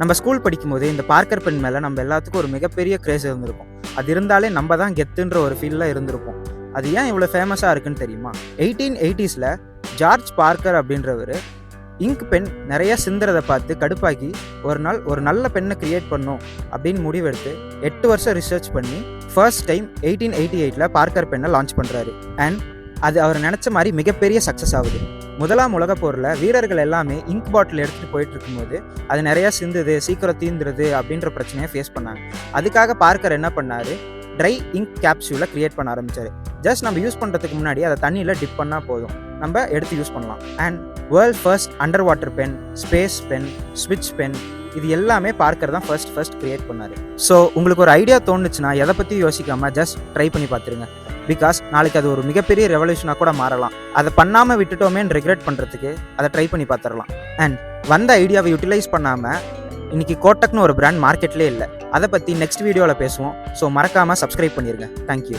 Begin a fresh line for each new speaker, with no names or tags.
நம்ம ஸ்கூல் படிக்கும்போது இந்த பார்க்கர் பென் மேலே நம்ம எல்லாத்துக்கும் ஒரு மிகப்பெரிய கிரேஸ் இருந்திருக்கும். அது இருந்தாலே நம்ம தான் கெத்துன்ற ஒரு ஃபீலில் இருந்திருப்போம். அது ஏன் இவ்வளோ ஃபேமஸாக இருக்குன்னு தெரியுமா? 1880s ஜார்ஜ் பார்க்கர் அப்படின்றவர் இங்க் பென் நிறைய சிந்துறதை பார்த்து கடுப்பாக்கி ஒரு நாள் ஒரு நல்ல பெண்ணை கிரியேட் பண்ணும் அப்படின்னு முடிவெடுத்து 8 வருஷம் ரிசர்ச் பண்ணி ஃபர்ஸ்ட் டைம் 1888 பார்க்கர் பெண்ணை லான்ச் பண்ணுறாரு. அண்ட் அது அவர் நினச்ச மாதிரி மிகப்பெரிய சக்ஸஸ் ஆகுது. முதலாம் உலக போரில் வீரர்கள் எல்லாமே இங்க் பாட்டில் எடுத்துகிட்டு போயிட்டு இருக்கும்போது அது நிறையா சிந்துது, சீக்கிரம் தீந்துருது அப்படின்ற பிரச்சனையை ஃபேஸ் பண்ணாங்க. அதுக்காக பார்க்கர் என்ன பண்ணார், ட்ரை இங்க் கேப்சூலை க்ரியேட் பண்ண ஆரம்பித்தார். ஜஸ்ட் நம்ம யூஸ் பண்ணுறதுக்கு முன்னாடி அதை தண்ணியில் டிப் பண்ணால் போதும், நம்ம எடுத்து யூஸ் பண்ணலாம். And world first underwater pen, space pen, ஸ்விட்ச் பென், இது எல்லாமே பார்க்கர் தான் ஃபர்ஸ்ட் க்ரியேட் பண்ணார். ஸோ உங்களுக்கு ஒரு ஐடியா தோணுச்சுன்னா எதை பற்றி யோசிக்காமல் ஜஸ்ட் ட்ரை பண்ணி பார்த்துருங்க. பிகாஸ் நாளைக்கு அது ஒரு மிகப்பெரிய ரெவல்யூஷனாக கூட மாறலாம். அதை பண்ணாமல் விட்டுட்டோமேன்னு ரெக்ரெட் பண்ணுறதுக்கு அதை ட்ரை பண்ணி பார்த்துடலாம். அண்ட் வந்த ஐடியாவை யூட்டிலைஸ் பண்ணாமல் இன்றைக்கி கோட்டக்னு ஒரு பிராண்ட் மார்க்கெட்லேயே இல்லை. அதை பற்றி நெக்ஸ்ட் வீடியோவில் பேசுவோம். ஸோ மறக்காமல் சப்ஸ்கிரைப் பண்ணிடுங்க. தேங்க்யூ.